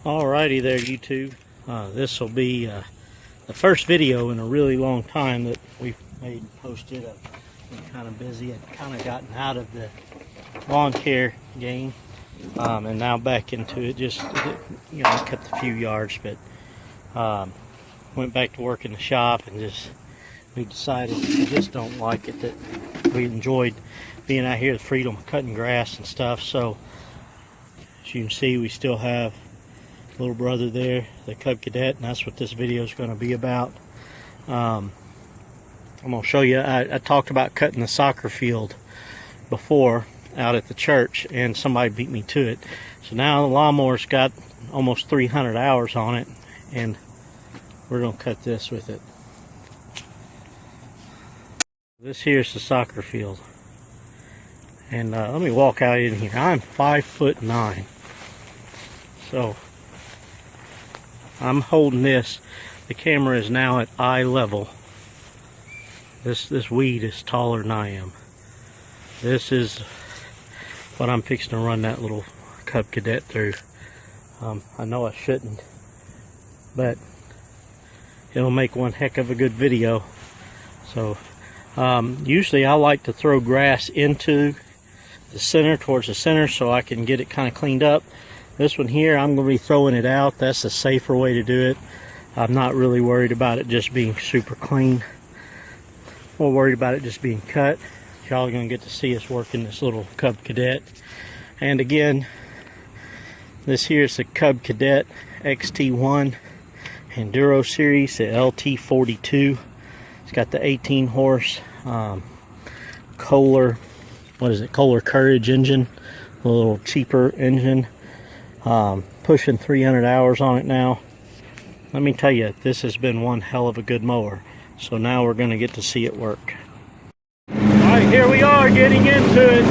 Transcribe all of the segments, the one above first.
Alrighty there, YouTube. This will be the first video in a really long time that we've made and posted. I've been kind of busy. I'd kind of gotten out of the lawn care game and now back into it. Just, you know, I kept a few yards, but went back to work in the shop and we decided we just don't like it. That we enjoyed being out here, the freedom of cutting grass and stuff. So as you can see, we still have little brother there, the Cub Cadet, and that's what this video is going to be about. I'm going to show you, I talked about cutting the soccer field before out at the church, and somebody beat me to it. So now the lawnmower's got almost 300 hours on it, and we're going to cut this with it. This here's the soccer field. And let me walk out in here. I'm 5'9". So I'm holding this. The camera is now at eye level. This weed is taller than I am. This is what I'm fixing to run that little Cub Cadet through. I know I shouldn't, but it'll make one heck of a good video. So usually I like to throw grass into the center, towards the center, so I can get it kind of cleaned up. This one here, I'm going to be throwing it out. That's a safer way to do it. I'm not really worried about it just being super clean. More worried about it just being cut. Y'all are going to get to see us working this little Cub Cadet. And again, this here is the Cub Cadet XT1 Enduro series, the LT42. It's got the 18 horse Kohler, what is it, Kohler Courage engine, a little cheaper engine. Pushing 300 hours on it now. Let me tell you, this has been one hell of a good mower. So now we're going to get to see it work. Alright, here we are getting into it.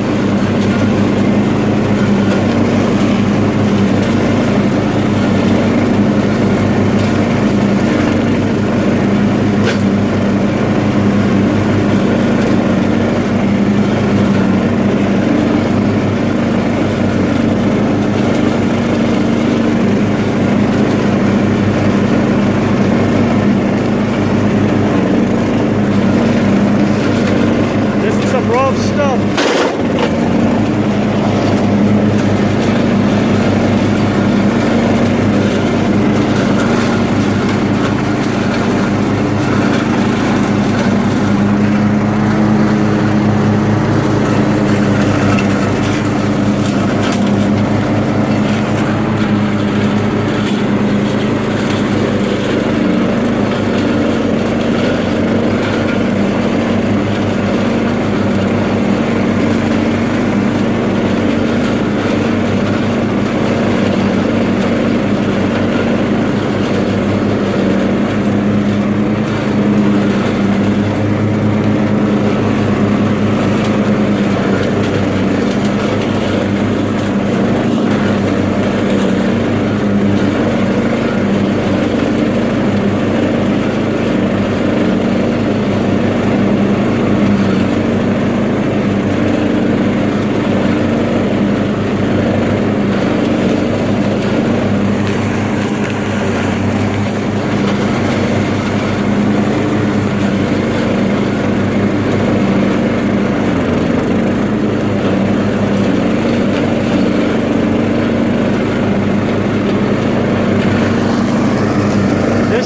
Rough stuff.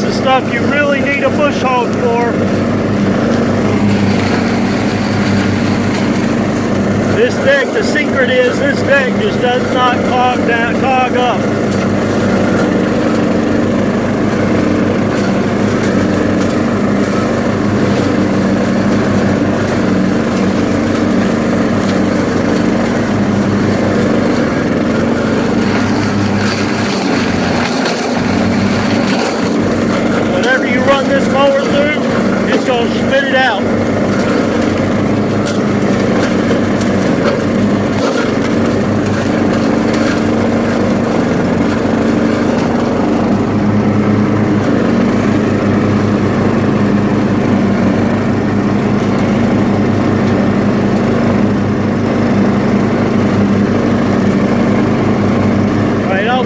Stuff you really need a bush hog for. This deck, the secret is this deck just does not clog up. This mower through, it's going to spit it out.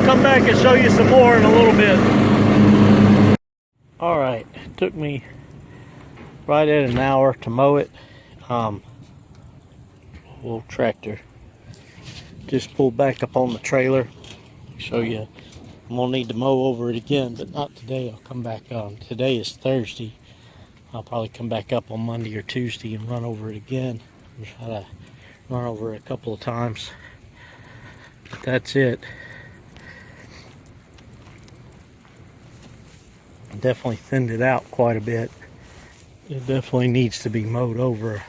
I'll come back and show you some more in a little bit. Alright, it took me right at an hour to mow it. Little tractor just pulled back up on the trailer. Show you. I'm gonna need to mow over it again, but not today. I'll come back on. Today is Thursday. I'll probably come back up on Monday or Tuesday and run over it again. I'll try to run over it a couple of times. But that's it. Definitely thinned it out quite a bit. It definitely needs to be mowed over a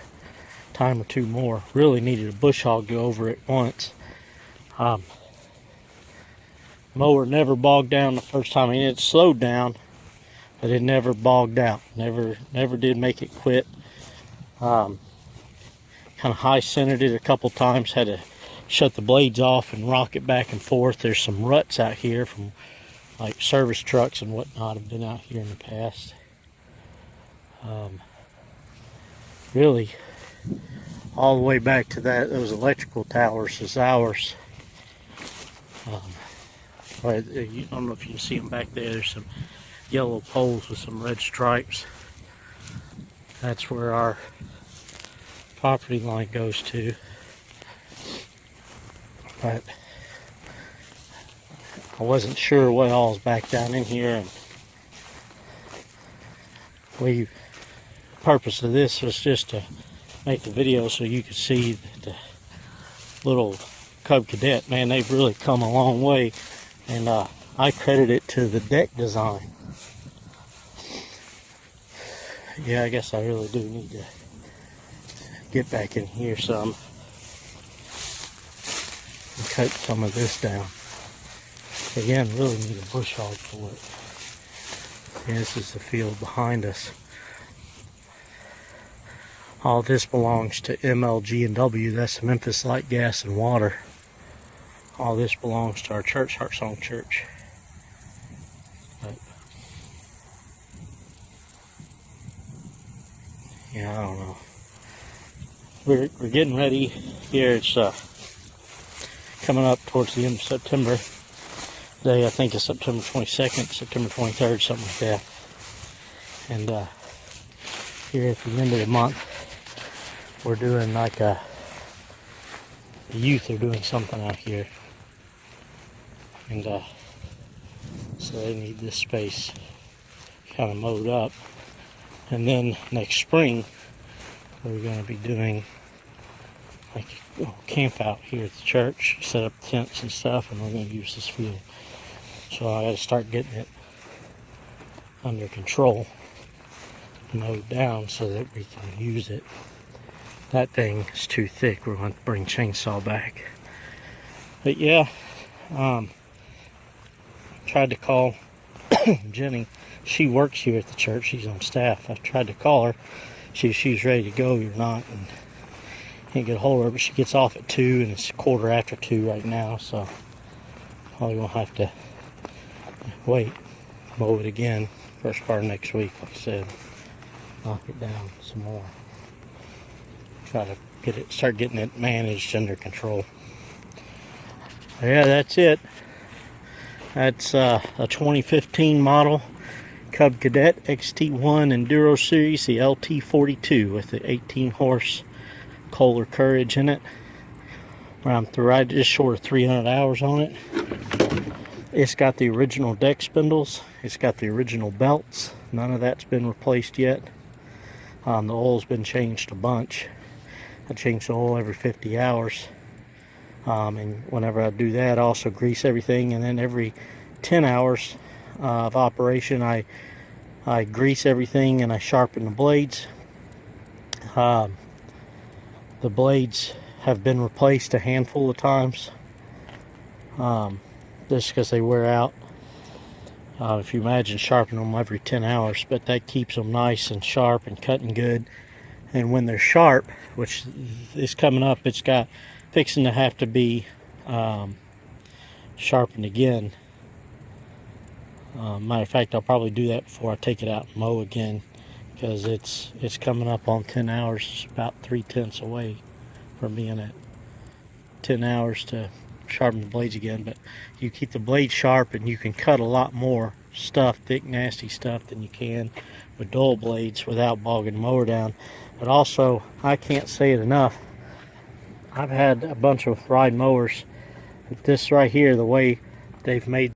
time or two more. Really needed a bush hog to go over it once. Mower never bogged down the first time. I mean, it slowed down, but it never bogged out. Never did make it quit. Kind of high centered it a couple times. Had to shut the blades off and rock it back and forth. There's some ruts out here from like service trucks and whatnot have been out here in the past. Really, all the way back to those electrical towers is ours. I don't know if you can see them back there. There's some yellow poles with some red stripes. That's where our property line goes to. But I wasn't sure what all's back down in here, and the purpose of this was just to make the video so you could see the little Cub Cadet. Man, they've really come a long way, and I credit it to the deck design. Yeah, I guess I really do need to get back in here some and cut some of this down. Again, really need a bush hog for it. Yeah, this is the field behind us. All this belongs to MLG&W. That's Memphis Light Gas and Water. All this belongs to our church, Heart Song Church. But, yeah, I don't know. We're getting ready here. It's coming up towards the end of September. Today I think it's September 22nd, September 23rd, something like that. And here at the end of the month, we're doing like the youth are doing something out here. And so they need this space kind of mowed up. And then next spring, we're going to be doing like a camp out here at the church, set up tents and stuff, and we're going to use this field. So I got to start getting it under control, mowed down so that we can use it. That thing is too thick. We're going to bring chainsaw back. But yeah, tried to call Jenny. She works here at the church. She's on staff. I tried to call her. She's ready to go or not, and can't get a hold of her. But she gets off at 2, and it's 2:15 right now. So probably gonna have to wait, mow it again first part of next week. Like I said, knock it down some more. Try to start getting it managed under control. Yeah, that's it. That's a 2015 model Cub Cadet XT1 Enduro Series, the LT42 with the 18 horse Kohler Courage in it. I'm right just short of 300 hours on it. It's got the original deck spindles. It's got the original belts. None of that's been replaced yet. The oil's been changed a bunch. I change the oil every 50 hours. And whenever I do that, I also grease everything. And then every 10 hours of operation, I grease everything and I sharpen the blades. The blades have been replaced a handful of times, just because they wear out. If you imagine sharpening them every 10 hours, but that keeps them nice and sharp and cutting good. And when they're sharp, which is coming up, it's got fixing to have to be sharpened again. Matter of fact, I'll probably do that before I take it out and mow again, because it's coming up on 10 hours. It's about 3/10 away from being at 10 hours to sharpen the blades again, but you keep the blade sharp and you can cut a lot more stuff, thick, nasty stuff, than you can with dull blades without bogging the mower down. But also, I can't say it enough, I've had a bunch of ride mowers, but this right here, the way they've made